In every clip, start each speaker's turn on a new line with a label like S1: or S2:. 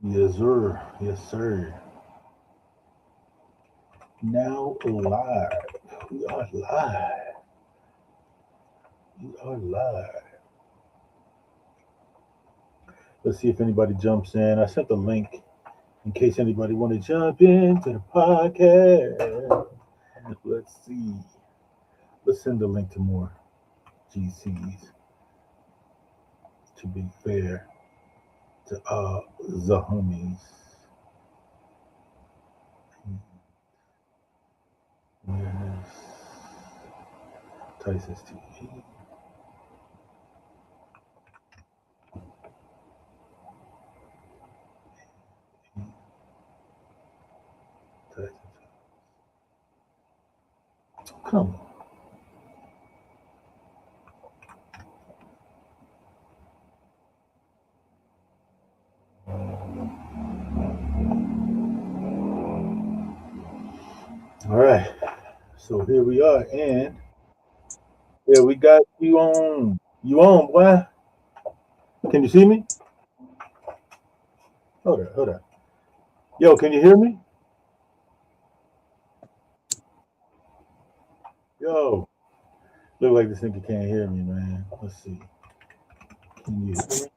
S1: Yes, sir. Yes, sir. Now live. We are live. We are live. Let's see if anybody jumps in. I sent the link in case anybody want to jump into the podcast. Let's see. Let's send the link to more GCs to be fair to the homies. Yes. Tyson's TV. Tyson. Come on. All right. So here we are, and yeah, we got you on. You on, boy? Can you see me? Hold on, hold on. Yo, can you hear me? Yo, look like this nigga can't hear me, man. Let's see. Can you hear me?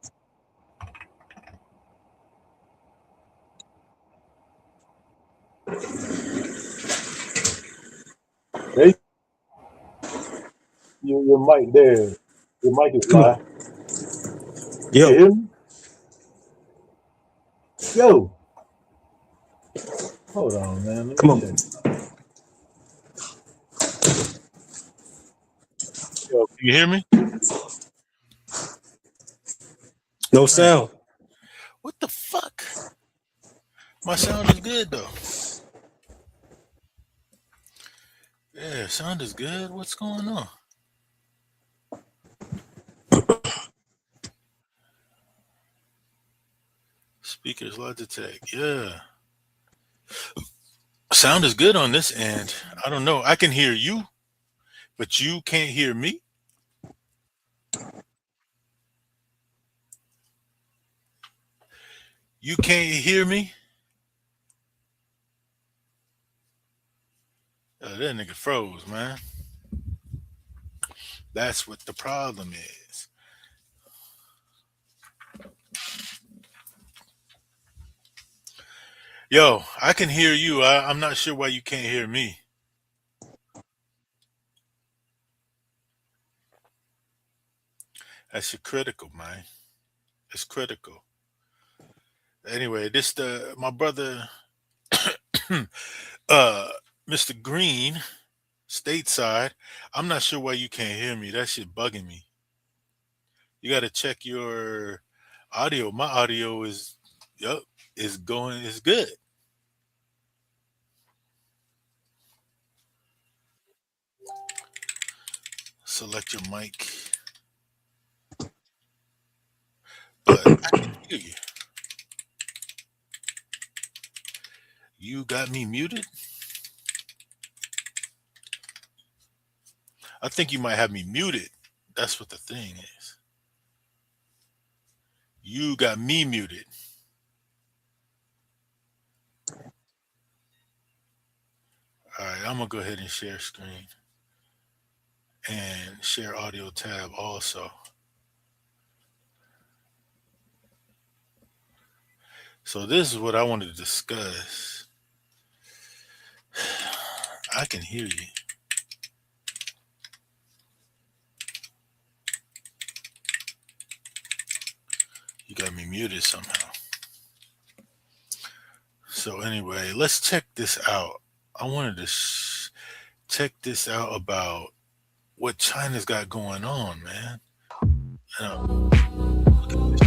S1: Hey, your mic there. Your mic is
S2: Come on.
S1: live. Can you
S2: Yo,
S1: hear me? Yo, hold on, man. Let me
S2: come on.
S1: check. Yo, can you hear me?
S2: No
S1: Man,
S2: sound.
S1: what the fuck? My sound is good though. Yeah, sound is good. What's going on? Speakers Logitech. Yeah. Sound is good on this end. I don't know. I can hear you, but you can't hear me. You can't hear me. That nigga froze, man. That's what the problem is. Yo, I can hear you. I'm not sure why you can't hear me. That's critical, man. It's critical. Anyway, this the my brother, uh, Mr. Green, stateside. I'm not sure why you can't hear me. That shit bugging me. You got to check your audio. My audio is, yup, is going. Is good. Select your mic, but I can hear you. You got me muted. I think you might have me muted. That's what the thing is. You got me muted. All right, I'm gonna go ahead and share screen and share audio tab also. So this is what I wanted to discuss. I can hear you. You got me muted somehow. So anyway, let's check this out. I wanted to check this out about what China's got going on, man. Look at this.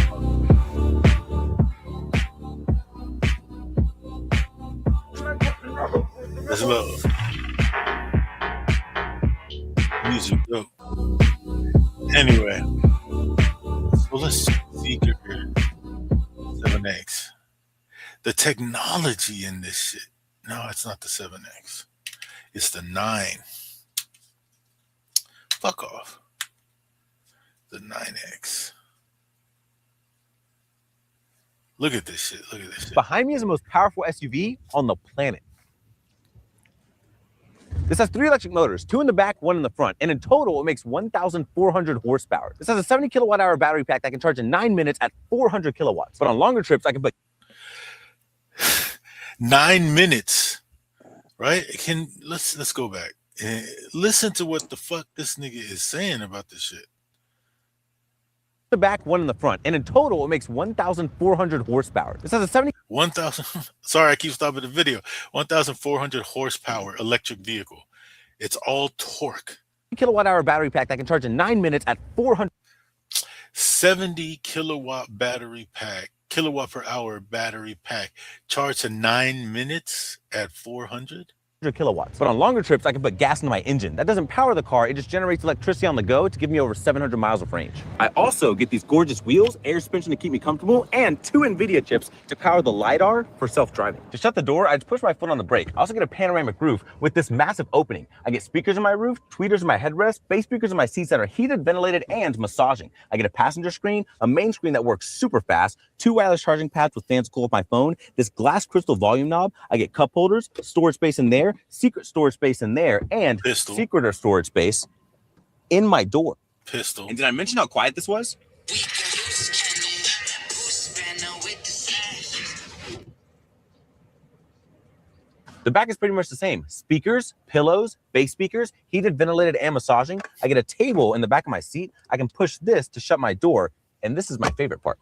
S1: Let's look. Music go. Anyway, so let's see here. 7X. The technology in this shit. No, it's not the 7X. It's the 9. Fuck off. The 9X. Look at this shit. Look at this shit.
S2: Behind me is the most powerful SUV on the planet. This has 3 electric motors, 2 in the back, 1 in the front, and in total, it makes 1,400 horsepower. This has a 70 kilowatt-hour battery pack that can charge in 9 minutes at 400 kilowatts. But on longer trips, I can put
S1: 9 minutes, right? Let's go back and listen to what the fuck this nigga is saying about this shit.
S2: the back, 1 in the front, and in total, it makes 1,400 horsepower. This has a 70
S1: 1,000. Sorry, I keep stopping the video. 1,400 horsepower electric vehicle. It's all torque.
S2: kilowatt-hour battery pack that can charge in 9 minutes at 400
S1: 70 kilowatt battery pack, kilowatt per hour battery pack, charged in 9 minutes at 400.
S2: kilowatts. But on longer trips, I can put gas into my engine. That doesn't power the car, it just generates electricity on the go to give me over 700 miles of range. I also get these gorgeous wheels, air suspension to keep me comfortable, and 2 NVIDIA chips to power the LiDAR for self-driving. To shut the door, I just push my foot on the brake. I also get a panoramic roof with this massive opening. I get speakers in my roof, tweeters in my headrest, bass speakers in my seats that are heated, ventilated, and massaging. I get a passenger screen, a main screen that works super fast, 2 wireless charging pads with fans to cool off my phone, this glass crystal volume knob. I get cup holders, storage space in there, secret storage space in there, and
S1: Pistol.
S2: secret storage space in my door.
S1: Pistol.
S2: And did I mention how quiet this was? The back is pretty much the same. Speakers, pillows, bass speakers, heated, ventilated, and massaging. I get a table in the back of my seat. I can push this to shut my door, and this is my favorite part.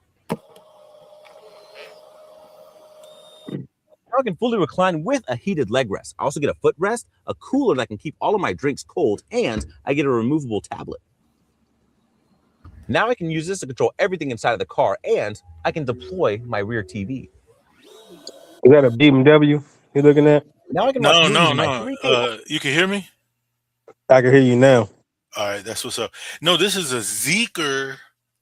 S2: Now I can fully recline with a heated leg rest. I also get a footrest, a cooler that can keep all of my drinks cold, and I get a removable tablet. Now I can use this to control everything inside of the car, and I can deploy my rear TV.
S3: Is that a BMW you're looking at?
S2: Now I can watch movies in my 3K.
S1: You can hear me?
S3: I can hear you now.
S1: All right, that's what's up. No, this is a Zeekr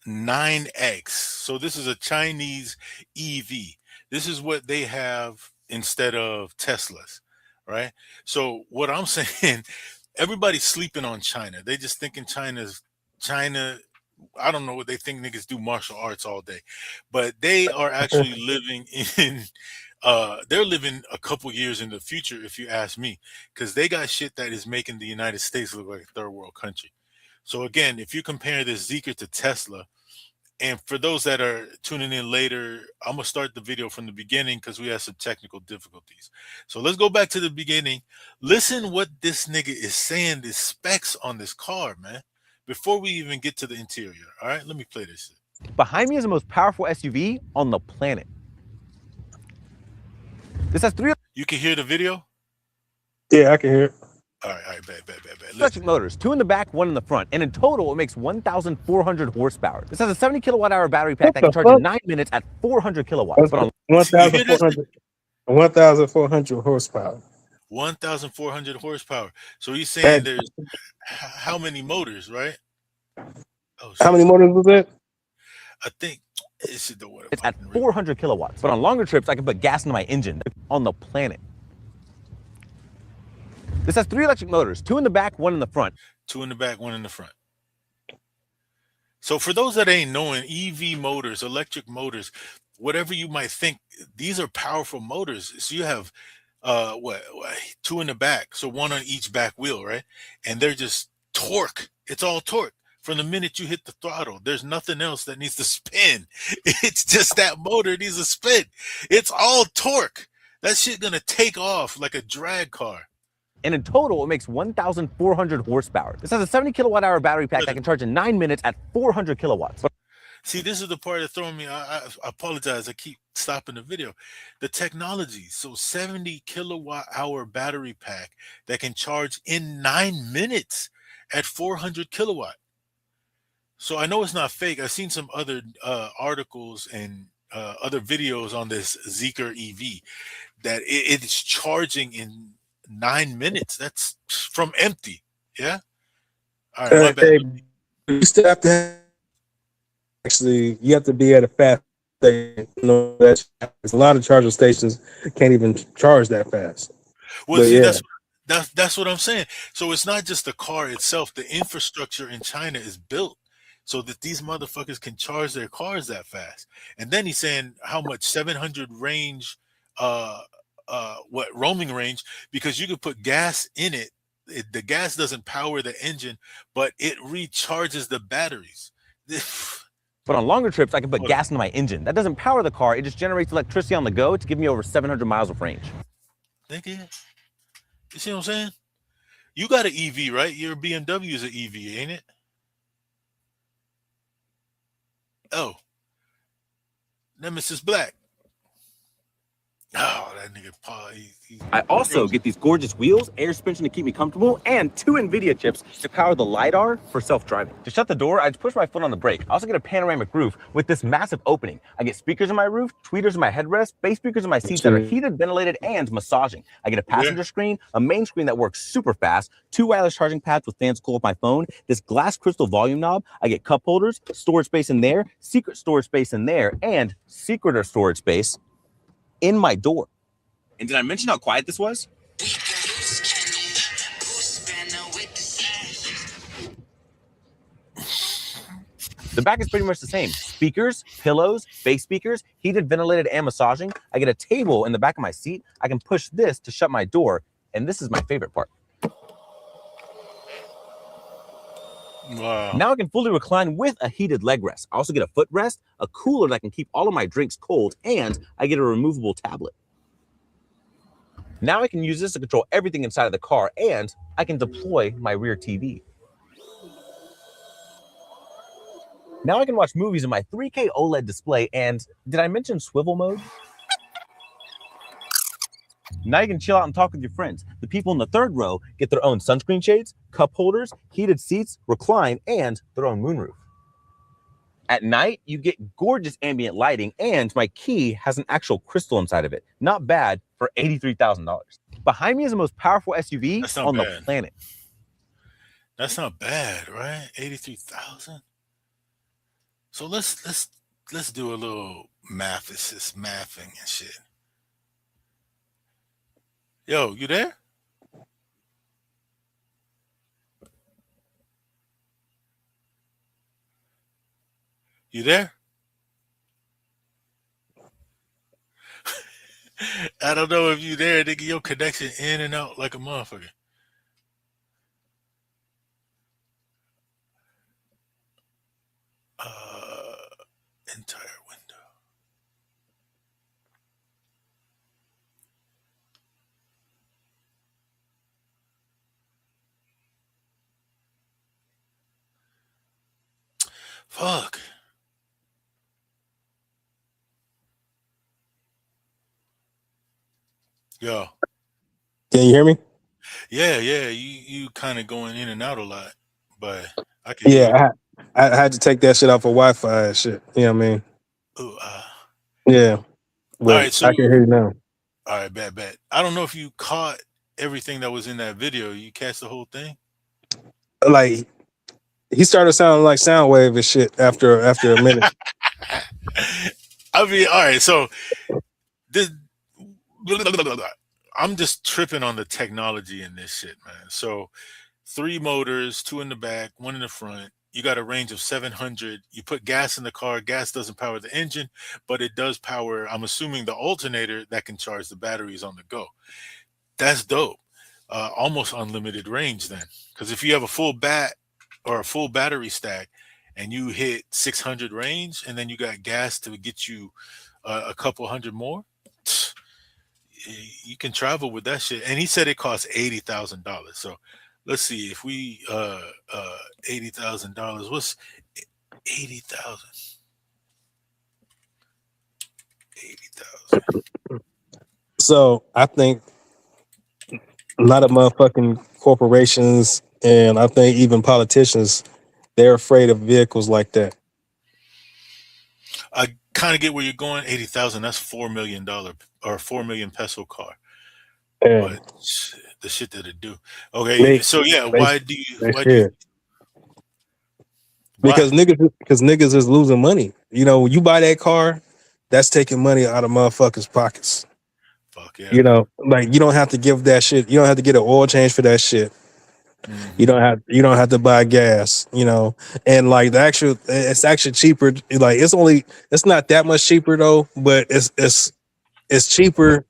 S1: 9X. So this is a Chinese EV. This is what they have instead of Teslas, right? So what I'm saying, everybody's sleeping on China. They just thinking China. I don't know what they think. Niggas do martial arts all day, but they are actually living in. They're living a couple years in the future, if you ask me, because they got shit that is making the United States look like a third world country. So again, if you compare this Zeekr to Tesla, and for those that are tuning in later, I'm gonna start the video from the beginning because we have some technical difficulties. So let's go back to the beginning. Listen what this nigga is saying, the specs on this car, man, before we even get to the interior. All right, let me play this shit.
S2: Behind me is the most powerful SUV on the planet. This has 3
S1: You can hear the video?
S3: Yeah, I can hear it.
S1: All right, bad.
S2: electric motors, 2 in the back, 1 in the front, and in total, it makes 1,400 horsepower. This has a 70 kilowatt-hour battery pack that can charge in 9 minutes at 400 kilowatts. But on
S3: 1,400 horsepower.
S1: 1,400 horsepower. So he's saying there's how many motors, right? Oh,
S3: how many motors was that?
S1: I think it's
S2: at 400 kilowatts. But on longer trips, I can put gas into my engine on the planet. This has 3 electric motors, 2 in the back, 1 in the front.
S1: 2 in the back, 1 in the front. So for those that ain't knowing, EV motors, electric motors, whatever you might think, these are powerful motors. So you have 2 in the back, so 1 on each back wheel, right? And they're just torque. It's all torque. From the minute you hit the throttle, there's nothing else that needs to spin. It's just that motor needs to spin. It's all torque. That shit gonna take off like a drag car.
S2: And in total, it makes 1,400 horsepower. This has a 70 kilowatt-hour battery pack that can charge in 9 minutes at 400 kilowatts.
S1: See, this is the part that's throwing me. I apologize. I keep stopping the video. The technology. So 70 kilowatt-hour battery pack that can charge in 9 minutes at 400 kilowatt. So I know it's not fake. I've seen some other articles and other videos on this Zeekr EV that it's charging in 9 minutes. That's from empty. Yeah. All right. My bad.
S3: You still have to you have to be at a fast station. There's a lot of charging stations can't even charge that fast.
S1: Well, see, that's what I'm saying. So it's not just the car itself. The infrastructure in China is built so that these motherfuckers can charge their cars that fast. And then he's saying how much 700 range, uh, what roaming range, because you could put gas in it. The gas doesn't power the engine, but it recharges the batteries.
S2: But on longer trips, I can put
S1: Hold on.
S2: gas into my engine. That doesn't power the car, it just generates electricity on the go to give me over 700 miles of range.
S1: Nigga, you see what I'm saying? You got an EV, right? Your BMW is an EV, ain't it? Oh, Nemesis Black. Oh, that nigga Paul.
S2: I also get these gorgeous wheels, air suspension to keep me comfortable, and 2 NVIDIA chips to power the LiDAR for self-driving. To shut the door, I just push my foot on the brake. I also get a panoramic roof with this massive opening. I get speakers in my roof, tweeters in my headrest, bass speakers in my seats that are heated, ventilated, and massaging. I get a passenger screen, a main screen that works super fast, 2 wireless charging pads with fans to cool off my phone, this glass crystal volume knob. I get cup holders, storage space in there, secret storage space in there, and secreter storage space in my door. And did I mention how quiet this was? The back is pretty much the same. Speakers, pillows, bass speakers, heated, ventilated, and massaging. I get a table in the back of my seat. I can push this to shut my door. And this is my favorite part.
S1: Wow.
S2: Now I can fully recline with a heated leg rest. I also get a footrest, a cooler that can keep all of my drinks cold, and I get a removable tablet. Now I can use this to control everything inside of the car, and I can deploy my rear TV. Now I can watch movies in my 3K OLED display, and did I mention swivel mode? Now you can chill out and talk with your friends. The people in the third row get their own sunscreen shades, cup holders, heated seats, recline, and their own moonroof. At night, you get gorgeous ambient lighting, and my key has an actual crystal inside of it. Not bad for $83,000. Behind me is the most powerful SUV on the planet.
S1: That's not bad, right? 83,000. So let's do a little mathing and shit. Yo, you there? You there? I don't know if you there, nigga. Your connection in and out like a motherfucker. Entire window. Fuck. Yo.
S3: Can you hear me?
S1: Yeah. You kind of going in and out a lot, but I can hear you.
S3: Yeah, I had to take that shit off of Wi-Fi and shit. You know what I mean?
S1: Ooh,
S3: Yeah. But
S1: all right, so
S3: I can hear you now.
S1: all right, bad. I don't know if you caught everything that was in that video. You catch the whole thing?
S3: Like, he started sounding like Soundwave and shit after a minute.
S1: I mean, all right, so this, I'm just tripping on the technology in this shit, man. So 3 motors, 2 in the back, 1 in the front. You got a range of 700. You put gas in the car. Gas doesn't power the engine, but it does power, I'm assuming, the alternator that can charge the batteries on the go. That's dope. Almost unlimited range then. Because if you have a full battery stack and you hit 600 range and then you got gas to get you a couple hundred more, you can travel with that shit. And he said it costs $80,000. So let's see if we $80,000. What's 80,000? 80,000.
S3: So I think a lot of motherfucking corporations and I think even politicians, they're afraid of vehicles like that.
S1: I kind of get where you're going. 80,000. That's $4 million or 4 million peso car.
S3: Yeah.
S1: But the shit that it do. Okay, so yeah, why do you?
S3: Because niggas is losing money. You know, when you buy that car, that's taking money out of motherfuckers' pockets.
S1: Fuck yeah.
S3: You know, like you don't have to give that shit. You don't have to get an oil change for that shit.
S1: Mm-hmm.
S3: You don't have to buy gas, and like the actual it's actually cheaper. Like it's not that much cheaper though, but it's cheaper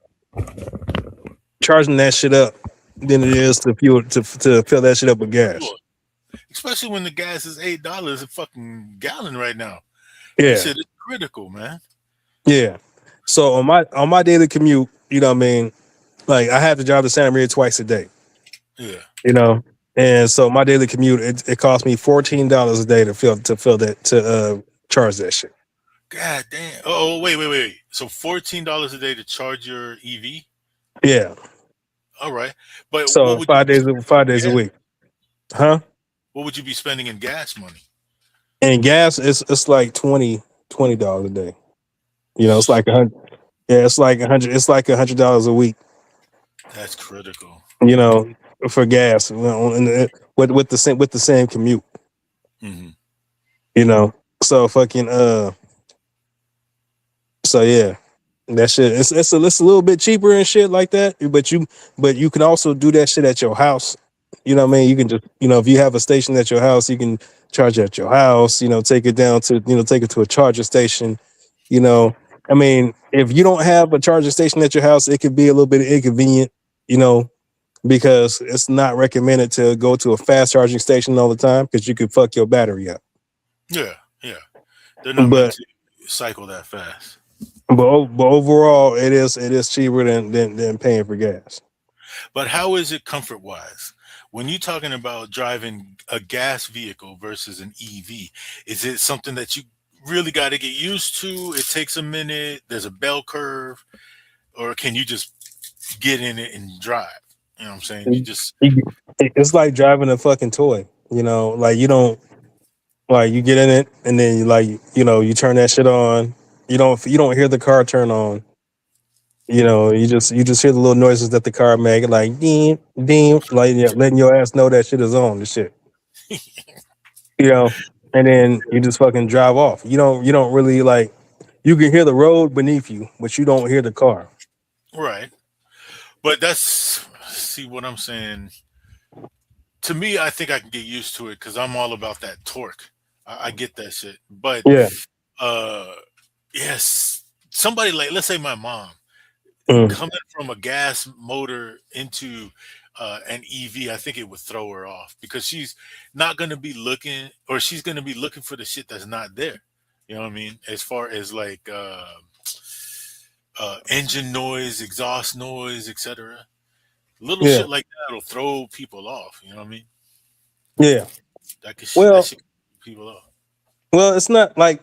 S3: charging that shit up than it is to fill that shit up with gas.
S1: Sure. Especially when the gas is $8 a fucking gallon right now. That
S3: Yeah,
S1: shit is critical, man.
S3: yeah. So on my daily commute, you know what I mean. Like I have to drive to Santa Maria twice a day,
S1: Yeah.
S3: you know, and so my daily commute it costs me $14 a day to fill that to charge that shit.
S1: God damn. Oh, wait. So $14 a day to charge your EV?
S3: Yeah.
S1: All right. But what
S3: So
S1: would you be spending in
S3: 5 days a
S1: gas?
S3: week, huh?
S1: What would you be spending in gas money?
S3: And gas it's like $20 a day. It's like 100. Yeah, it's like 100. It's like $100 a week.
S1: That's critical.
S3: You know, for gas, with the same commute.
S1: Hmm.
S3: You know, so fucking so yeah, that shit. It's a little bit cheaper and shit like that. But you can also do that shit at your house. You know what I mean? You can just if you have a station at your house, you can charge at your house. Take it down to take it to a charger station. You know, I mean, if you don't have a charging station at your house, it could be a little bit inconvenient. You know, because it's not recommended to go to a fast charging station all the time because you could fuck your battery up.
S1: Yeah, yeah. They're not meant
S3: But
S1: to cycle that fast.
S3: but overall, it is cheaper than paying for gas.
S1: But how is it comfort wise? When you're talking about driving a gas vehicle versus an EV, is it something that you really got to get used to? It takes a minute, there's a bell curve, or can you just get in it and drive? You know what I'm saying? You just,
S3: It's like driving a fucking toy. Like you don't like you get in it and then you turn that shit on. You don't hear the car turn on. You just hear the little noises that the car make, like ding ding, like letting your ass know that shit is on. The shit. you know, and then you just fucking drive off. You don't really like. You can hear the road beneath you, but you don't hear the car.
S1: right. But that's, see what I'm saying. To me, I think I can get used to it because I'm all about that torque. I get that shit. But,
S3: Yeah.
S1: uh, yes, somebody like, let's say my mom,
S3: Mm.
S1: coming from a gas motor into an EV, I think it would throw her off because she's not going to be looking, or she's going to be looking for the shit that's not there. You know what I mean? As far as like engine noise, exhaust noise, etc. Little
S3: Yeah.
S1: shit like that will throw people off. You know what I mean?
S3: Yeah.
S1: That
S3: Well,
S1: shit can throw people off.
S3: well, it's not like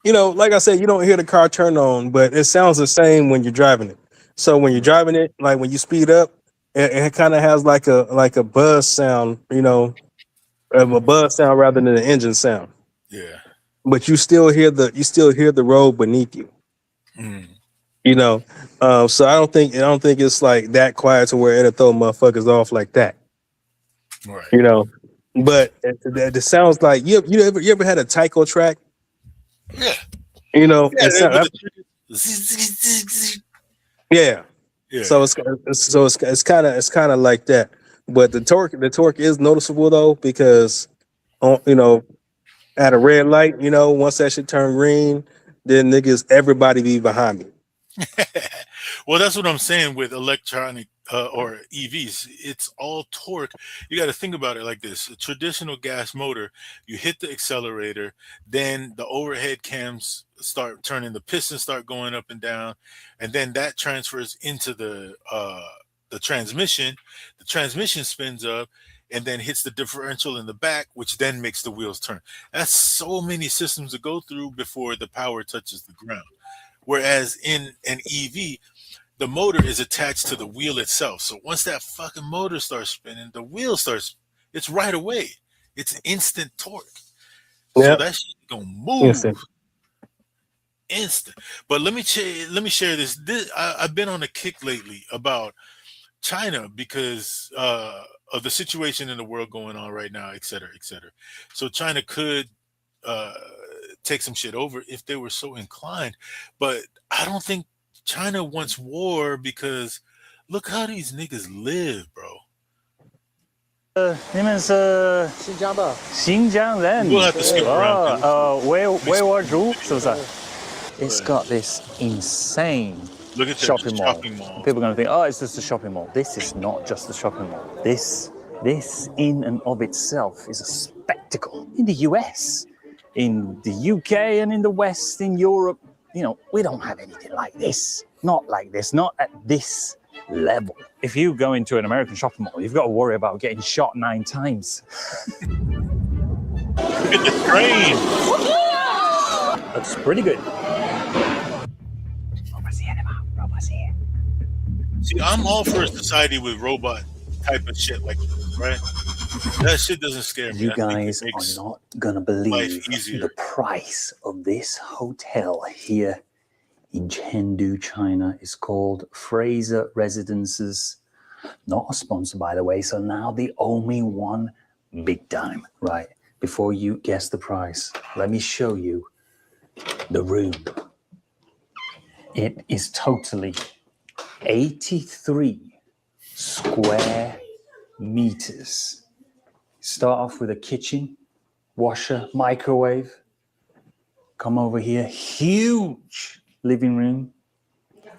S3: like I said, you don't hear the car turn on, but it sounds the same when you're driving it. So when you're
S1: Right.
S3: driving it, like when you speed up, it kind of has like a buzz sound, a buzz sound rather than an engine sound.
S1: Yeah.
S3: But you still hear the road beneath you.
S1: Mm.
S3: You know, so I don't think it's like that quiet to where it'll throw motherfuckers off like that.
S1: Right.
S3: You know, but it sounds like you ever had a taiko track?
S1: Yeah.
S3: It
S1: Yeah. With
S3: sounds
S1: the triggers.
S3: yeah.
S1: Yeah.
S3: So it's kind of like that. But the torque is noticeable though because on at a red light, once that shit turn green, then niggas everybody be behind me.
S1: Well, that's what I'm saying with electronic or EVs. It's all torque. You got to think about it like this: a traditional gas motor, you hit the accelerator, then the overhead cams start turning, the pistons start going up and down, and then that transfers into the transmission. The transmission spins up. And then hits the differential in the back, which then makes the wheels turn. That's so many systems to go through before the power touches the ground. Whereas in an EV, the motor is attached to the wheel itself. So once that fucking motor starts spinning, the wheel starts, it's right away. It's instant torque. So
S3: Yeah.
S1: that shit gonna
S3: Yes,
S1: move
S3: sir.
S1: instant. But let me share this. I've been on a kick lately about China because of the situation in the world going on right now, et cetera, et cetera. So China could uh, take some shit over if they were so inclined. But I don't think China wants war because look how these niggas live, bro.
S4: 你们是
S5: 新疆的。
S4: 新疆人。
S1: We'll have to skip around.
S4: 维吾尔族是不是？ It's got this insane
S1: Look at that
S4: shopping mall.
S1: shopping mall.
S4: People are going to think, oh, it's just a shopping mall. This is not just a shopping mall. This in and of itself is a spectacle. In the US, in the UK, and in the West, in Europe, we don't have anything like this. Not like this, not at this level. If you go into an American shopping mall, you've got to worry about getting shot 9 times.
S1: Look at the train.
S4: That's pretty good.
S1: See, I'm all for a society with robot type of shit like this, right? That shit doesn't scare me.
S4: You guys are not gonna believe the price of this hotel here in Chengdu, China. It's called Fraser Residences. Not a sponsor, by the way. So now they owe me one big time, right? Before you guess the price, let me show you the room. It is totally 83 square meters. Start off with a kitchen, washer, microwave. Come over here, huge living room,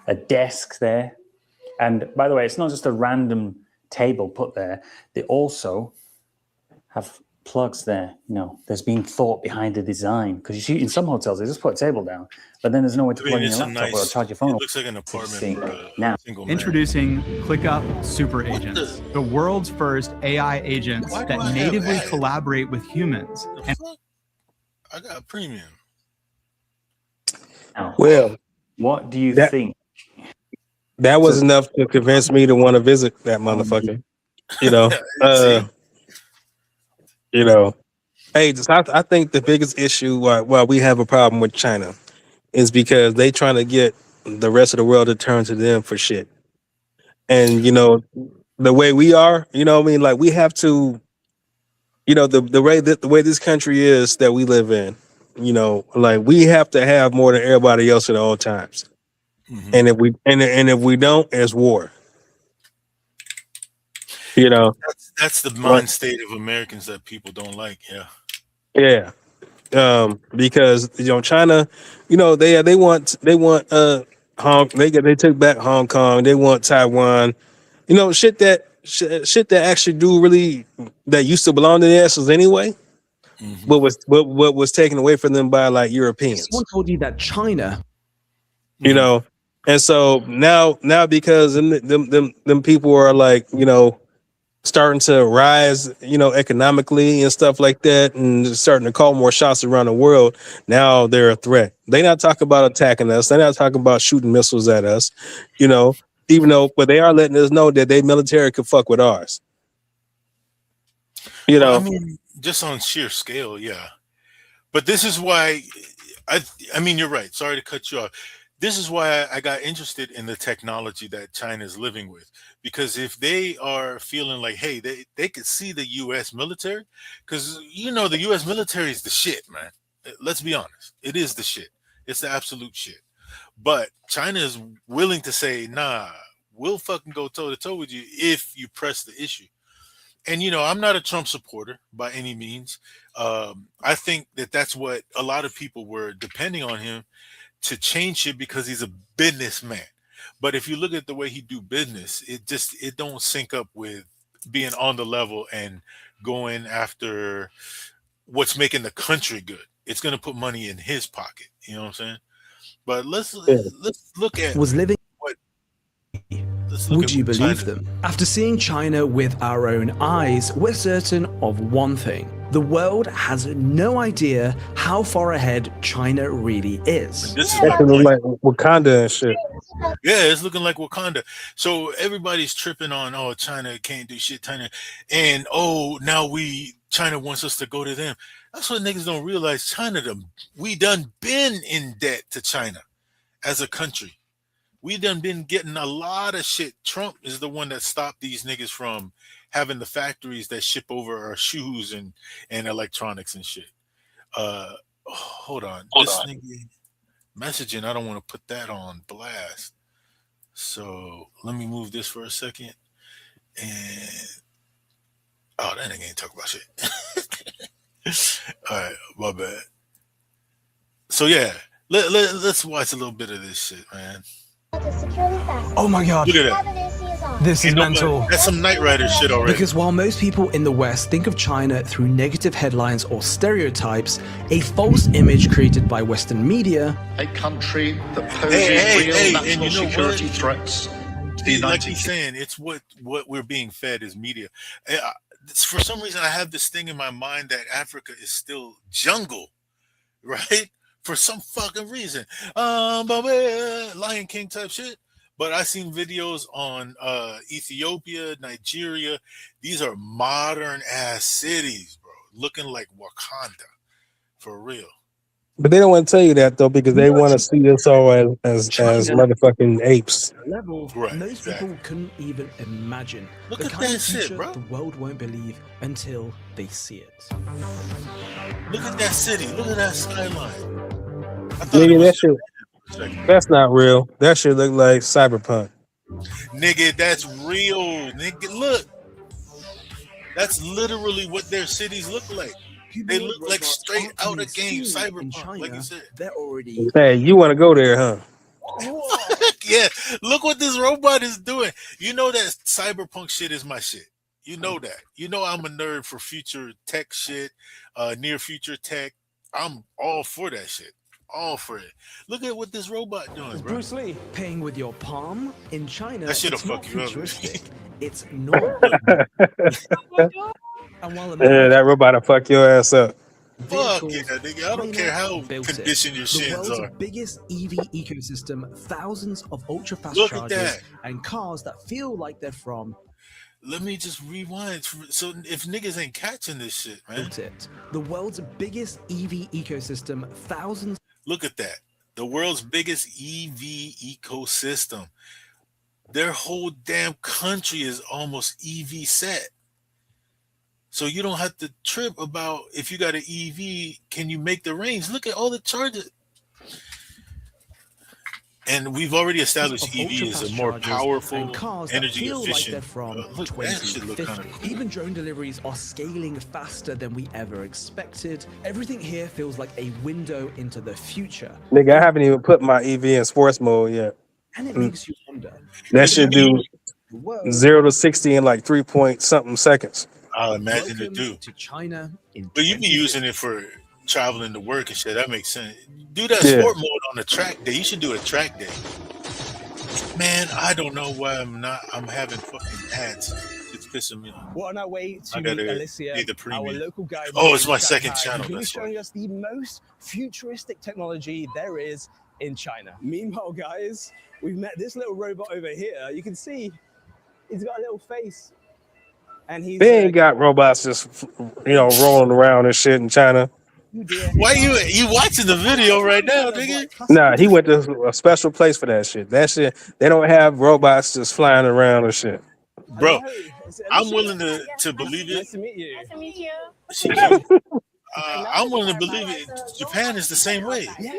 S4: a desk there. And by the way, it's not just a random table put there. They also have plugs there. There's been thought behind the design. Because you see, in some hotels, they just put a table down, but then there's no way to plug in your laptop or charge your phone.
S1: It looks like an apartment.
S4: Now,
S6: introducing ClickUp Super Agents, the world's first AI agents that natively collaborate with humans.
S1: I got a premium.
S4: Now,
S3: Well,
S4: what do you think?
S3: That was enough to convince me to want to visit that motherfucker. Hey, I think the biggest issue why we have a problem with China is because they trying to get the rest of the world to turn to them for shit. And the way we are, like we have to, the way this country is that we live in, like we have to have more than everybody else at all times. Mm-hmm. And if we don't, it's war.
S1: That's the mind state of Americans that people don't like.
S3: Yeah. Because China, they want they took back Hong Kong. They want Taiwan. Shit that actually do really that used to belong to the asses anyway. Mm-hmm. What was taken away from them by like Europeans.
S7: Someone told you that China,
S3: and so now because them people are like starting to rise, economically and stuff like that, and starting to call more shots around the world. Now they're a threat. They're not talking about attacking us. They're not talking about shooting missiles at us, even though, but they are letting us know that their military could fuck with ours.
S1: Well, I mean, just on sheer scale, yeah. But this is why I mean, you're right. Sorry to cut you off. This is why I got interested in the technology that China is living with. Because if they are feeling like, hey, they could see the U.S. military, because, the U.S. military is the shit, man. Let's be honest. It is the shit. It's the absolute shit. But China is willing to say, nah, we'll fucking go toe-to-toe with you if you press the issue. And, I'm not a Trump supporter by any means. I think that's what a lot of people were depending on him to change it because he's a businessman. But if you look at the way he do business, it don't sync up with being on the level and going after what's making the country good. It's going to put money in his pocket. You know what I'm saying? But let's look at
S7: would you believe them? After seeing China with our own eyes, we're certain of one thing. The world has no idea how far ahead China really is.
S3: This is like Wakanda and shit.
S1: Yeah, it's looking like Wakanda. So everybody's tripping on, China can't do shit, China. And, now China wants us to go to them. That's what niggas don't realize. We done been in debt to China as a country. We done been getting a lot of shit. Trump is the one that stopped these niggas from having the factories that ship over our shoes and electronics and shit. Hold on. This nigga messaging, I don't want to put that on blast. So let me move this for a second. And Oh, that nigga ain't talk about shit. All right, my bad. So yeah, let's watch a little bit of this shit, man.
S7: Oh my god,
S1: Look at that.
S7: this is
S1: Ain't nobody-
S7: mental.
S1: That's some Knight Rider shit already.
S7: Because while most people in the West think of China through negative headlines or stereotypes, a false image created by Western media,
S5: a country that poses
S1: Hey,
S5: real
S1: and
S5: national
S1: you know
S5: security
S1: what?
S5: threats to the
S1: Like
S5: United
S1: he's saying, it's what we're being fed as media. For some reason, I have this thing in my mind that Africa is still jungle, right? For some fucking reason, Lion King type shit. But I seen videos on Ethiopia, Nigeria. These are modern ass cities, bro, looking like Wakanda for real.
S3: But they don't want to tell you that though, because they want to see us all as
S7: China
S3: motherfucking apes.
S7: level
S1: Right,
S7: most
S1: exactly.
S7: people couldn't even imagine.
S1: Look
S7: The
S1: at
S7: kind
S1: that
S7: of
S1: shit,
S7: future
S1: bro.
S7: the world won't believe until they see it.
S1: Look at that city. Look at that skyline. I thought it
S3: Nigga,
S1: was
S3: that shit,
S1: for a second.
S3: that's not real. That shit look like cyberpunk.
S1: Nigga, that's real. Nigga, look. That's literally what their cities look like. They look like straight out of game
S7: in
S1: cyberpunk,
S7: China,
S1: like you said.
S7: they're already
S3: Hey, you want to go there, huh?
S1: Yeah, look what this robot is doing. You know that cyberpunk shit is my shit. You know that. You know I'm a nerd for future tech shit, near future tech. I'm all for that shit. All for it. Look at what this robot doing, bro.
S7: Bruce Lee paying with your palm in China.
S1: That shit'll
S7: It's not
S1: fuck you up.
S7: futuristic. It's normal. And while
S3: Yeah,
S7: America
S3: that robot will fuck your ass up.
S1: Fuck
S7: vehicles,
S1: yeah, nigga. I don't
S7: China
S1: care how
S7: built it.
S1: conditioned your
S7: The
S1: shins
S7: world's
S1: are.
S7: biggest EV ecosystem, thousands of ultra-fast
S1: Look at
S7: chargers,
S1: that.
S7: and cars that feel like they're from
S1: Let me just rewind. So if niggas ain't catching this shit, man.
S7: built it. The world's biggest EV ecosystem, thousands
S1: Look at that. The world's biggest EV ecosystem. Their whole damn country is almost EV set. So you don't have to trip about if you got an EV, can you make the range? Look at all the charges. And we've already established
S7: of
S1: EV is a
S7: ultra-fast
S1: more
S7: chargers
S1: powerful,
S7: and cars that
S1: energy
S7: feel like
S1: efficient.
S7: they're from
S1: Look, that shit look
S7: 2050.
S1: kind of cool.
S7: Even drone deliveries are scaling faster than we ever expected. Everything here feels like a window into the future.
S3: Nigga, I haven't even put my EV in sports mode yet.
S7: And it makes you wonder.
S3: That should do
S7: The world
S3: 0 to 60 in like 3 point something seconds.
S1: I'll imagine it
S7: welcome
S1: do.
S7: to China in
S1: But you be
S7: 2050.
S1: using it for traveling to work and shit. That makes sense. Do that
S3: Yeah.
S1: sport mode on a track day. You should do a track day. Man, I don't know why I'm having fucking ads. It's pissing me off.
S8: We're on our way
S1: I
S8: to
S1: gotta
S8: meet Alicia,
S1: pay the
S8: our
S1: premium.
S8: local guide.
S1: Oh, it's my
S8: in
S1: second
S8: Shanghai,
S1: channel,
S8: who's gonna be
S1: that's why.
S8: showing us the most futuristic technology there is in China. Meanwhile, guys, we've met this little robot over here. You can see he's got a little face, and he's
S3: They ain't got robots just rolling around and shit in China.
S1: Why you watching the video right now, nigga?
S3: Nah, he went to a special place for that shit. That shit, they don't have robots just flying around and shit.
S1: Bro,
S8: Hello, is it
S1: I'm
S8: Alicia?
S1: willing to believe it.
S8: Nice to meet you.
S9: Nice to meet you.
S1: She cute. I'm willing to believe it. Japan is the same way.
S8: Yes.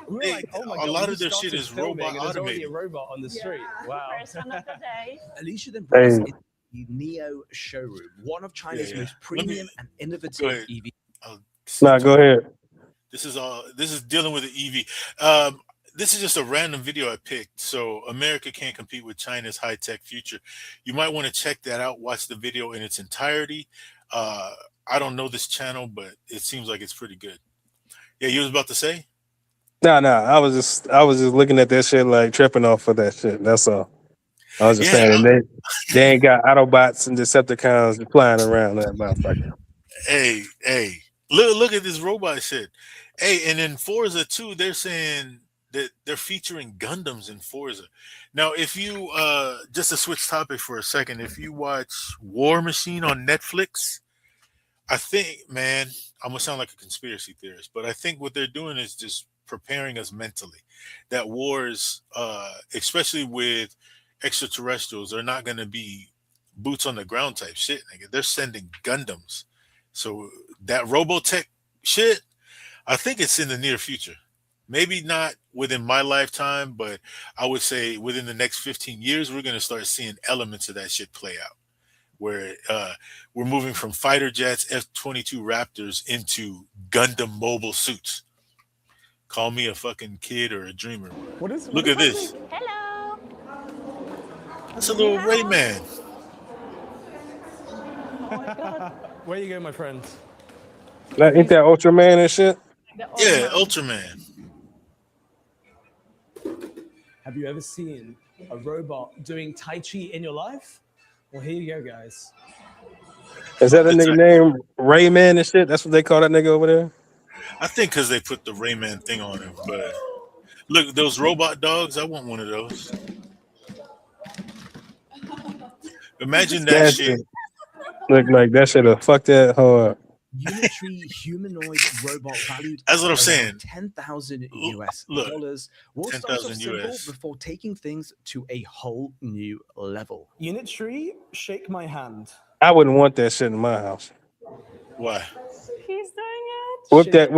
S8: We're
S1: They-
S8: like, oh my
S1: a
S8: God,
S1: lot
S8: we
S1: of their shit
S8: started
S1: is
S8: filming
S1: robot
S8: and there's already a
S1: automated.
S8: robot on the street. Wow.
S9: First one of the day.
S7: Alicia then brought us
S3: Hey.
S7: into the Neo showroom, one of China's
S1: Yeah, yeah.
S7: most
S1: Let me-
S7: premium and
S1: Go
S7: innovative
S1: ahead.
S7: EV.
S3: Nah, go ahead.
S1: This is dealing with the EV. This is just a random video I picked. So America can't compete with China's high-tech future. You might want to check that out. Watch the video in its entirety. I don't know this channel, but it seems like it's pretty good. Yeah, you was about to say?
S3: Nah. I was just looking at that shit like tripping off of that shit. That's all. I was just
S1: Yeah,
S3: saying they ain't got Autobots and Decepticons flying around that motherfucker.
S1: Hey, look at this robot shit. Hey, and in Forza 2, they're saying that they're featuring Gundams in Forza. Now, if you just to switch topic for a second, if you watch War Machine on Netflix, I think, man, I'm gonna sound like a conspiracy theorist, but I think what they're doing is just preparing us mentally that wars, especially with extraterrestrials, are not gonna be boots on the ground type shit. Nigga. They're sending Gundams. So that Robotech shit, I think it's in the near future. Maybe not within my lifetime, but I would say within the next 15 years, we're going to start seeing elements of that shit play out. where we're moving from fighter jets, F-22 Raptors into Gundam mobile suits. Call me a fucking kid or a dreamer. Look at this.
S9: Hello.
S1: That's a little Rayman.
S8: Where you go, my friend?
S3: Ain't that Ultraman and shit?
S1: Yeah, Ultraman.
S8: Have you ever seen a robot doing Tai Chi in your life? Well, here you go, guys.
S3: Is that a nigga named Rayman and shit? That's what they call that nigga over there?
S1: I think because they put the Rayman thing on him. But look, those robot dogs, I want one of those. Imagine that shit.
S3: Look like that shit have fucked that hoe up.
S7: Unitary humanoid robot valued
S1: That's what I'm
S7: at
S1: saying.
S7: $10,000 US
S1: Look,
S7: dollars will start off
S1: 10,000
S7: simple
S1: US.
S7: before taking things to a whole new level.
S8: Unitary, shake my hand.
S3: I wouldn't want that shit in my house.
S1: Why?
S9: He's doing it.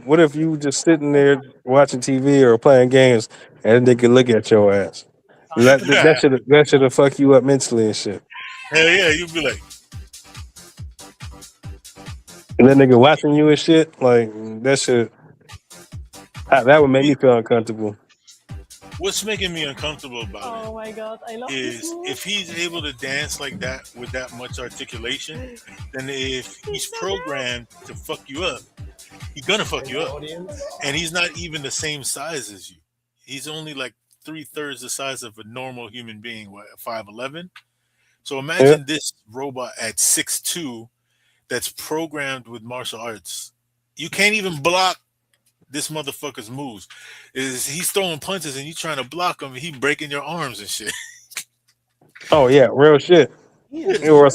S3: What if you just sitting there watching TV or playing games and they can look at your ass? That should have fuck you up mentally and shit.
S1: Hell yeah, you'd be like,
S3: And that nigga watching you and shit, like that shit, that would make me feel uncomfortable.
S1: what's making me uncomfortable about
S9: Oh my god, I love
S1: it
S9: this
S1: is
S9: move.
S1: if he's able to dance like that with that much articulation, then if he's programmed to fuck you up, he's gonna fuck you up. And he's not even the same size as you. He's only like 3/3 the size of a normal human being, what, 5'11"? So imagine this robot at 6'2" that's programmed with martial arts. You can't even block this motherfucker's moves. He's throwing punches and you trying to block him and he breaking your arms and shit.
S3: Oh yeah, real shit. Or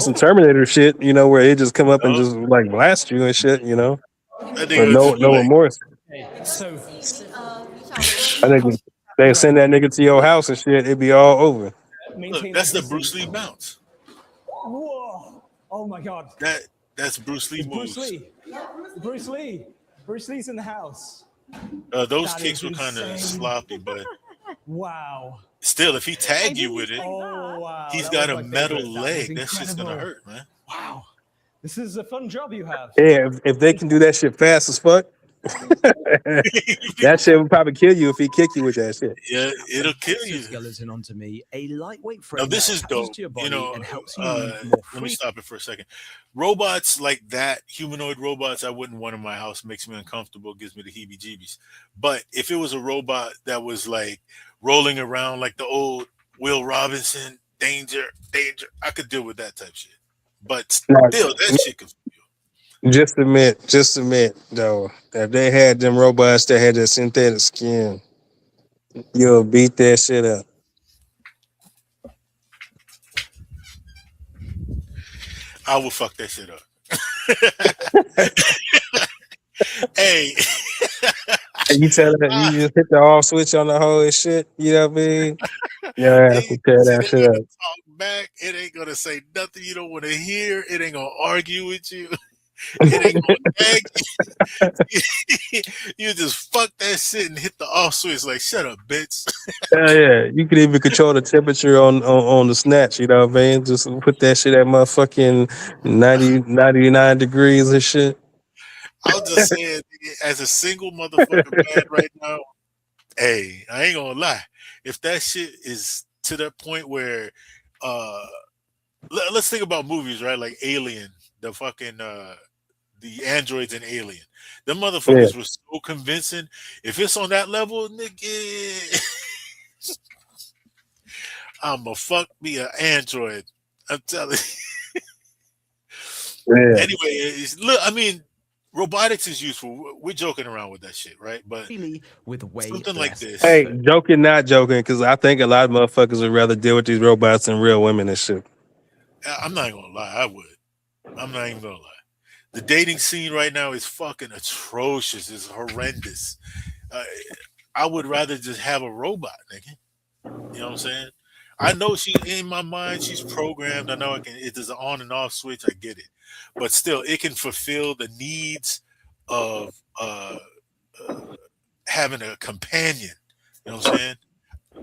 S3: some Terminator shit, you know, where it just come up and just like blast you and shit, you know.
S1: I think
S3: But no remorse.
S8: So,
S3: I think they send that nigga to your house and shit, it'd be all over.
S1: Look, that's the Bruce Lee bounce.
S8: whoa! Oh my god!
S1: That's Bruce Lee moves.
S8: Bruce Lee! Bruce Lee's in the house.
S1: Those
S8: That
S1: kicks
S8: is
S1: were kind of
S8: insane.
S1: sloppy, but
S8: Wow!
S1: still, if he tagged you with it,
S8: Oh wow!
S1: he's
S8: That
S1: got
S8: was
S1: a
S8: my
S1: metal
S8: favorite.
S1: leg. That
S8: was
S1: shit's gonna
S8: incredible.
S1: hurt, man.
S8: Wow! This is a fun job you have.
S3: Yeah, if they can do that shit fast as fuck, that shit would probably kill you if he kick you with that shit.
S1: Yeah, it'll kill you.
S7: Skeleton onto me, a lightweight frame
S1: Now this
S7: that
S1: is
S7: attaches
S1: dope.
S7: to your body
S1: You know,
S7: and helps you move more
S1: let me
S7: freely.
S1: stop it for a second. Robots like that, humanoid robots, I wouldn't want in my house. Makes me uncomfortable. Gives me the heebie-jeebies. But if it was a robot that was like rolling around like the old Will Robinson, danger, I could deal with that type shit. But still, that shit could.
S3: Just admit, though, if they had them robots that had that synthetic skin, you'll beat that shit up.
S1: I will fuck that shit up. Hey.
S3: And you tell that you just hit the off switch on the whole and shit, you know what I mean? Yeah, to tear that shit up.
S1: Talk back. It ain't gonna say nothing you don't want to hear. It ain't gonna argue with you. It ain't gonna beg. You just fuck that shit and hit the off switch like, shut up, bitch.
S3: Yeah, you could even control the temperature on the snatch, you know what I mean? Just put that shit at motherfucking 99 degrees and shit.
S1: I'm just saying, as a single motherfucker man right now, hey, I ain't gonna lie. If that shit is to that point where let's think about movies, right? Like Alien, the fucking the androids in Alien. Them motherfuckers were so convincing. If it's on that level, nigga, I'ma fuck me an android. I'm telling you.
S3: Yeah.
S1: Anyway, look, I mean, robotics is useful. We're joking around with that shit, right? But
S7: with way
S1: something like this.
S3: Hey, joking, not joking, because I think a lot of motherfuckers would rather deal with these robots than real women and shit.
S1: I'm not gonna lie, I would. I'm not even gonna lie. The dating scene right now is fucking atrocious. It's horrendous. I would rather just have a robot, nigga. You know what I'm saying? I know she in my mind, she's programmed. I know it is an on and off switch. I get it, but still, it can fulfill the needs of having a companion. You know what I'm saying?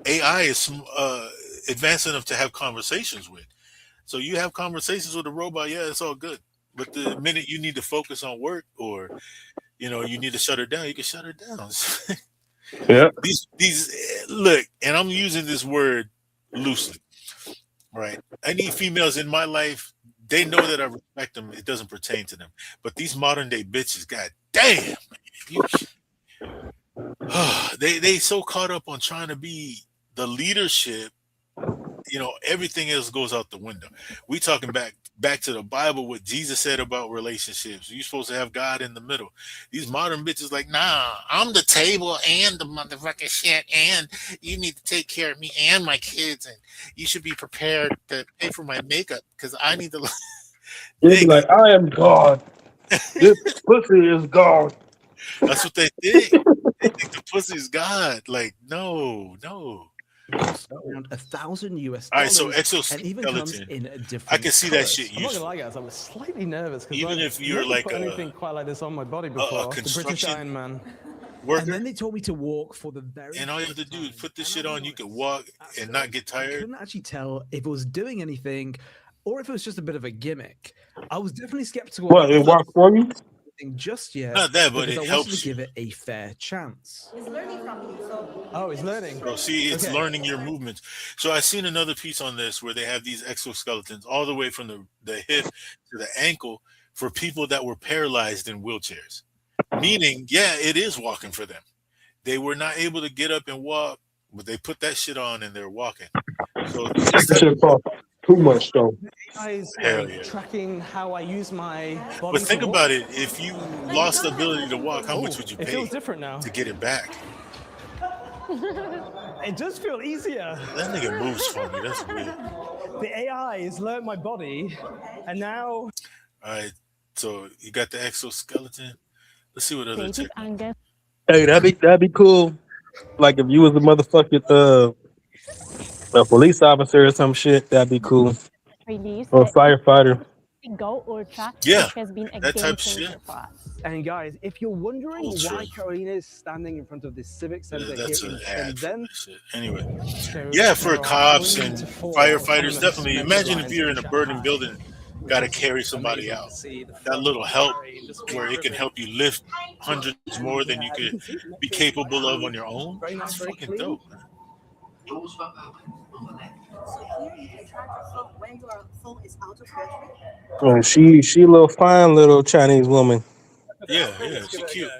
S1: AI is advanced enough to have conversations with.
S10: So you have conversations with a robot, yeah, it's all good. But the minute you need to focus on work, or you need to shut her down, you can shut her down.
S3: Yeah.
S10: These look, and I'm using this word loosely, right? Any females in my life, they know that I respect them. It doesn't pertain to them. But these modern day bitches, god damn, you, they so caught up on trying to be the leadership. Everything else goes out the window. We talking back to the Bible, what Jesus said about relationships. You're supposed to have God in the middle. These modern bitches like, nah, I'm the table and the motherfucking shit, and you need to take care of me and my kids, and you should be prepared to pay for my makeup because I need to.
S3: They'd be like, I am God. This pussy is God.
S10: That's what they think. They think the pussy is God. Like, no.
S7: Around $1,000
S10: All right, so
S7: and even comes
S10: exoskeleton,
S7: in a different
S10: I can see that
S7: colors.
S10: shit
S8: I'm not gonna
S10: useful.
S8: lie, guys. I'm slightly nervous because
S10: Even
S8: I've
S10: if you're
S8: never
S10: like
S8: put anything quite like this on my body before. The British
S10: construction
S8: Iron Man.
S10: worker,
S7: And then they told me to walk for the very
S10: and all you have to
S7: first
S10: do is
S7: time.
S10: put this
S7: And
S10: shit
S7: I'll be
S10: on. You can
S7: honest,
S10: walk
S7: at
S10: and not
S7: first,
S10: get
S7: I
S10: tired.
S7: couldn't actually tell if it was doing anything or if it was just a bit of a gimmick. I was definitely skeptical
S3: What,
S7: about
S3: it walk for you?
S7: anything just yet
S10: Not that, but
S7: because
S10: it
S7: I wanted to
S10: helps you.
S7: give it a fair chance.
S8: Oh, he's learning.
S10: Bro, see, it's
S8: Okay.
S10: learning your movements. So I seen another piece on this where they have these exoskeletons all the way from the hip to the ankle for people that were paralyzed in wheelchairs. Meaning, yeah, it is walking for them. They were not able to get up and walk, but they put that shit on and they're walking. So this
S3: That
S10: type
S3: shit
S10: of
S3: cost too much though.
S8: Guys,
S10: hell yeah.
S8: tracking how I use my body
S10: But
S8: to
S10: think
S8: walk.
S10: about it. If you lost the ability to walk, how much would you
S8: It
S10: pay
S8: feels different now.
S10: to get it back?
S8: It does feel easier.
S10: That nigga moves for me. That's weird.
S8: The AI has learned my body, and now.
S10: All right. So you got the exoskeleton. Let's see what other technology.
S3: Hey, that'd be cool. Like if you was a motherfucking a police officer or some shit, that'd be cool. Or a firefighter.
S9: Go Ultra,
S10: Yeah,
S9: which has been a
S10: that
S9: game
S10: type of
S9: changer
S10: shit.
S9: for us.
S8: And guys, if you're wondering
S10: Ultra.
S8: why Carolina is standing in front of this civic center
S10: That's
S8: here
S10: an
S8: in
S10: ad for
S8: Shenzhen,
S10: that shit. Anyway,
S8: so
S10: yeah, for
S8: there are
S10: cops
S8: 3
S10: and
S8: to 4
S10: firefighters,
S8: autonomous
S10: definitely.
S8: metro
S10: Imagine if
S8: lines
S10: you're in a burning
S8: Shanghai,
S10: building,
S8: which
S10: got to
S8: is
S10: carry somebody
S8: amazing
S10: out.
S8: to see the
S10: That
S8: front
S10: little help
S8: train just
S10: where it can
S8: driven.
S10: help you lift hundreds more than you
S8: You
S10: could
S8: can see
S10: be
S8: metro
S10: capable of
S8: quite
S10: on your own.
S8: very
S10: That's
S8: nice, very
S10: fucking
S8: clean.
S10: dope, man.
S11: So here you can charge your phone when your phone is out of battery.
S3: And she a little fine little Chinese woman.
S10: Yeah, she's cute.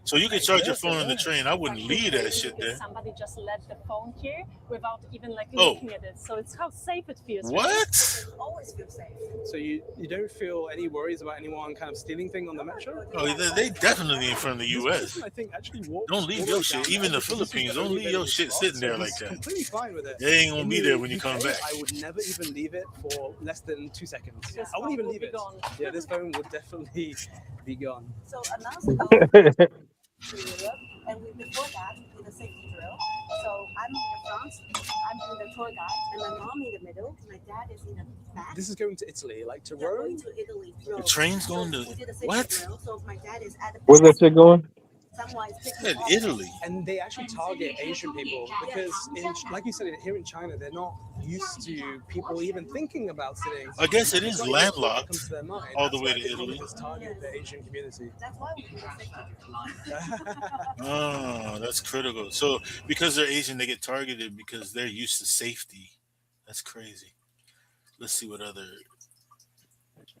S10: So you can charge your phone on the train. I wouldn't leave that shit there.
S9: Somebody just let the phone here without even
S10: Oh.
S9: looking at it. So it's how safe it feels.
S10: What?
S11: Always feel safe.
S8: So you don't feel any worries about anyone kind of stealing things on the metro?
S10: Oh, they definitely in front of the
S8: This
S10: U.S.
S8: person, I think, actually walked
S10: Don't leave
S8: all the
S10: your
S8: way
S10: shit.
S8: down
S10: Even
S8: there
S10: the
S8: because this is
S10: Philippines,
S8: the
S10: don't
S8: only
S10: leave your
S8: vending
S10: shit
S8: spot,
S10: sitting
S8: so
S10: there like
S8: he's
S10: that.
S8: completely fine with it.
S10: They ain't gonna
S8: In
S10: be
S8: the
S10: there when you
S8: UK,
S10: come back.
S8: I would never even leave it for less than 2 seconds.
S9: This
S8: I wouldn't even
S9: phone
S8: leave
S9: will
S8: it.
S9: be gone.
S8: Yeah, this phone would definitely be gone.
S11: So another to Europe, and before that, we did a safety drill. So I'm in the front, I'm doing the tour guide, and my mom in the middle, my dad is in the back.
S8: This is going to Italy, like to
S11: Yeah,
S8: Rome?
S11: going to Italy.
S10: The train's going to
S11: we did a safety
S10: what?
S11: drill, so my dad is at the
S3: Where's that
S11: back.
S3: shit going?
S11: Someone is
S10: Said
S11: picking up.
S10: Italy.
S8: And they actually target Asian people because, like you said, here in China, they're not used to people even thinking about sitting.
S10: I guess it
S8: It's
S10: is
S8: not even a thought that
S10: landlocked
S8: comes to their mind.
S10: all the
S8: That's
S10: way
S8: why
S10: to
S8: they probably
S10: Italy.
S8: just target the Asian community.
S11: That's why we do the safety drill.
S10: Oh, that's critical. So because they're Asian, they get targeted because they're used to safety. That's crazy. Let's see what other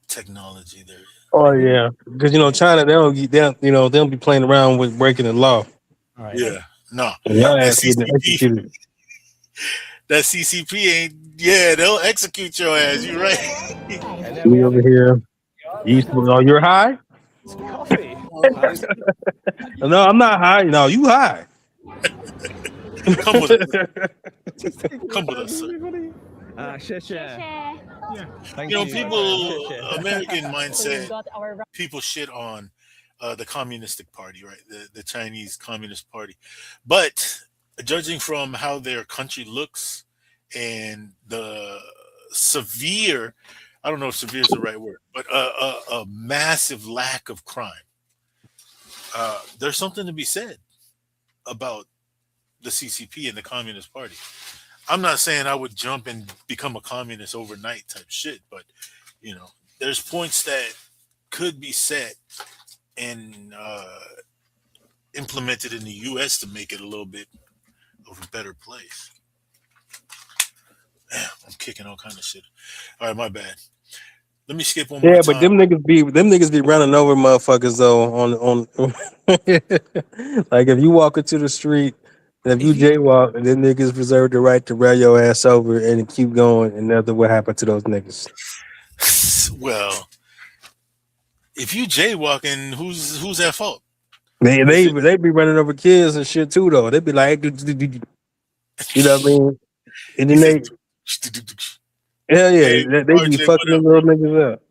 S10: technology there is.
S3: Oh yeah, because China they don't be playing around with breaking the law.
S8: All right.
S10: Yeah, no,
S3: And y'all
S10: that
S3: ass getting
S10: CCP,
S3: executed.
S10: that CCP ain't. Yeah, they'll execute your ass. You right?
S8: And then we
S3: We
S8: have
S3: over here. You're high?
S8: coffee.
S3: No, I'm not high. No, you high.
S10: Come with us. Come with us, sir.
S8: Share. Thank
S10: You know,
S8: you.
S10: people,
S8: Share.
S10: American
S9: So we
S10: mindset.
S9: got our
S10: People shit on the communistic party, right? The Chinese Communist Party. But judging from how their country looks and the severe, I don't know if severe is the right word, but a massive lack of crime. There's something to be said about the CCP and the Communist Party. I'm not saying I would jump and become a communist overnight type shit, but there's points that could be set and implemented in the U.S. to make it a little bit of a better place. Damn, I'm kicking all kind of shit. All right, my bad. Let me skip one more
S3: Yeah, but
S10: time.
S3: them niggas be running over motherfuckers though on like if you walk into the street, if you jaywalk, then niggas reserve the right to run your ass over and keep going, and nothing will happen to those niggas.
S10: Well, if you jaywalking, who's at fault?
S3: They
S10: Is
S3: they
S10: it
S3: they be running over kids and shit too though. They be like, you know what I mean? And
S10: he
S3: then
S10: said,
S3: hell yeah,
S10: "Hey,
S3: they be
S10: RJ,
S3: fucking
S10: what
S3: them
S10: up,
S3: little
S10: bro?"
S3: niggas up.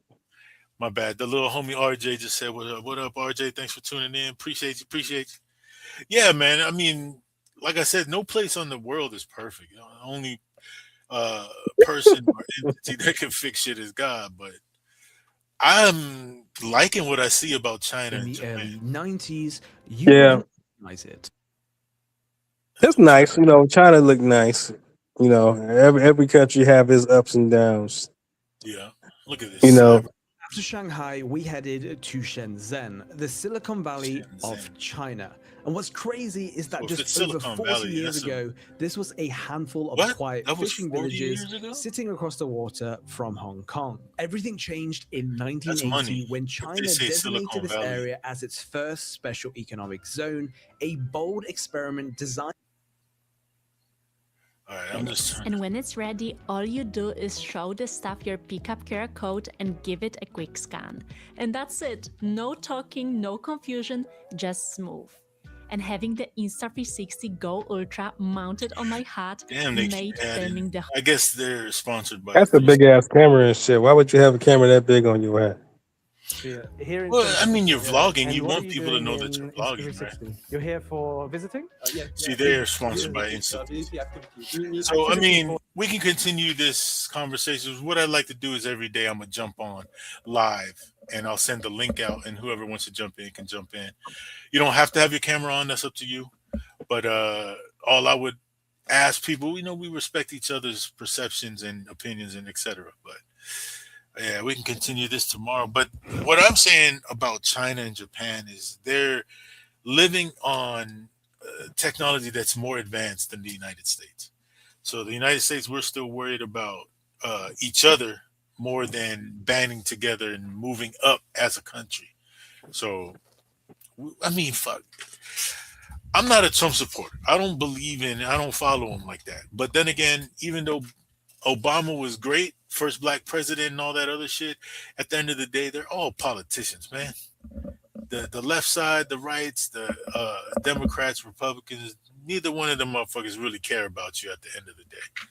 S10: My bad. The little homie RJ just said, "What up? What up, RJ? Thanks for tuning in. Appreciate you. Appreciate you." Yeah, man. I mean, like I said, no place on the world is perfect. The only person or entity that can fix shit is God. But I'm liking what I see about China
S7: In
S10: and
S7: the
S10: Japan.
S7: early 90s, you
S3: Yeah,
S7: wouldn't recognize it.
S3: that's nice. You know, China look nice. You know, every country have its ups and downs.
S10: Yeah. Look at
S3: You
S10: this
S3: know,
S10: cyber
S7: After Shanghai, we headed to Shenzhen, the Silicon Valley of
S10: Shenzhen.
S7: China. And what's crazy is that
S10: So if it's
S7: just over
S10: Silicon
S7: 40
S10: Valley,
S7: years
S10: that's a
S7: ago, this was a handful of
S10: what?
S7: quiet
S10: That was
S7: fishing
S10: 40
S7: villages
S10: years ago?
S7: sitting across the water from Hong Kong. Everything changed in
S10: That's money.
S7: 1980 when
S10: If they
S7: China
S10: say
S7: designated
S10: Silicon
S7: this
S10: Valley.
S7: area as its first special economic zone, a bold experiment designed.
S10: All right, I'm just trying
S9: And
S10: to.
S9: when it's ready, all you do is show the staff your pickup QR code and give it a quick scan. And that's it. No talking, no confusion, just smooth. And having the Insta360 Go Ultra mounted on my hat
S10: Damn, they keep
S9: made
S10: adding.
S9: filming the
S10: I guess they're sponsored by
S3: that's a big
S10: 360.
S3: ass camera and shit. Why would you have a camera that big on your head?
S8: Here in
S10: Well, I mean, you're
S8: 2022.
S10: vlogging.
S8: And
S10: You
S8: what are
S10: want
S8: you
S10: people to
S8: doing
S10: know that you're
S8: in
S10: vlogging, right?
S8: Insta360? You're here for visiting?
S10: See, they're sponsored by Insta. So, I mean, we can continue this conversation. What I'd like to do is every day I'm gonna jump on live and I'll send the link out, and whoever wants to jump in can jump in. You don't have to have your camera on. That's up to you. But all I would ask people, we respect each other's perceptions and opinions and etc. But yeah, we can continue this tomorrow. But what I'm saying about China and Japan is they're living on technology that's more advanced than the United States. So the United States, we're still worried about each other more than banding together and moving up as a country. So, I mean, fuck. I'm not a Trump supporter. I don't follow him like that. But then again, even though Obama was great, first black president and all that other shit, at the end of the day, they're all politicians, man. The left side, the rights, the Democrats, Republicans, neither one of them motherfuckers really care about you at the end of the day.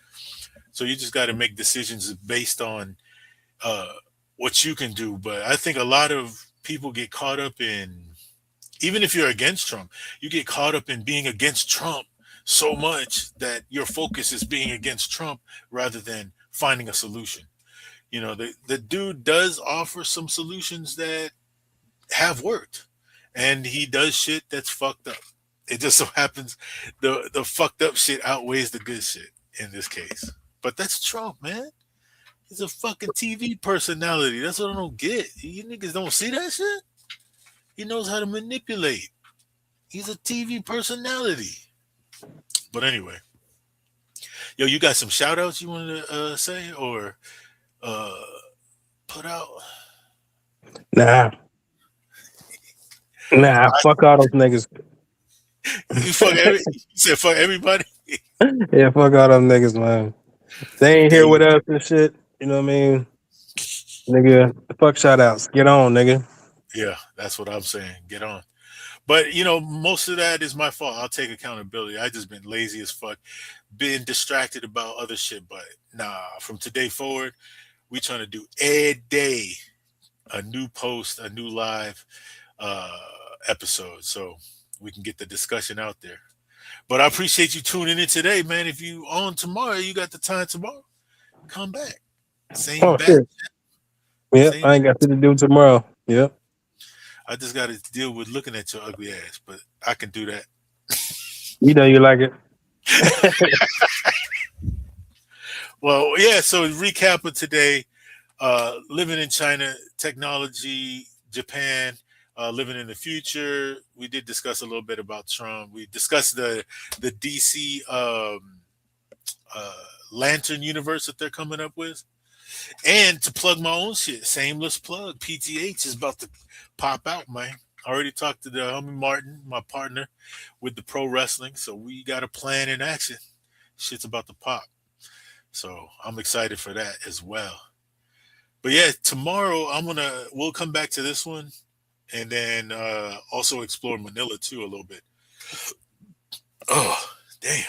S10: So you just got to make decisions based on uh, what you can do. But I think a lot of people get caught up in, even if you're against Trump, you get caught up in being against Trump so much that your focus is being against Trump rather than finding a solution. The dude does offer some solutions that have worked, and he does shit that's fucked up. It just so happens the fucked up shit outweighs the good shit in this case. But that's Trump, man. He's a fucking TV personality. That's what I don't get. You niggas don't see that shit? He knows how to manipulate. He's a TV personality. But anyway, yo, you got some shout outs you wanted to say or uh, put out?
S3: Nah, fuck all those niggas.
S10: You said fuck everybody?
S3: Yeah, fuck all them niggas, man. They ain't
S10: There
S3: here with
S10: you
S3: us and shit. You know what I mean? Nigga, fuck shout outs. Get on, nigga.
S10: Yeah, that's what I'm saying. Get on. But most of that is my fault. I'll take accountability. I just been lazy as fuck, been distracted about other shit. But nah, from today forward, we trying to do every day a new post, a new live episode, so we can get the discussion out there. But I appreciate you tuning in today, man. If you on tomorrow, you got the time tomorrow, come back. Same
S3: Oh
S10: bat.
S3: shit. Yep,
S10: Same.
S3: I ain't got shit to do tomorrow. Yep.
S10: I just got to deal with looking at your ugly ass, but I can do that.
S3: You know you like it.
S10: Well, yeah. So recap of today: living in China, technology, Japan, living in the future. We did discuss a little bit about Trump. We discussed the DC uh, Lantern universe that they're coming up with. And to plug my own shit, shameless plug, PTH is about to pop out, man. I already talked to the homie Martin, my partner with the pro wrestling, so we got a plan in action. Shit's about to pop. So I'm excited for that as well. But yeah, tomorrow we'll come back to this one and then also explore Manila too a little bit. Oh, damn.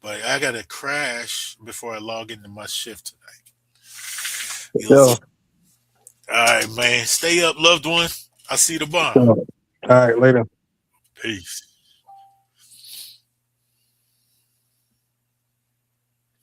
S10: But I gotta crash before I log into my shift tonight.
S3: Yo,
S10: All right, man. Stay up, loved one. I see the bomb.
S3: all right, later.
S10: Peace.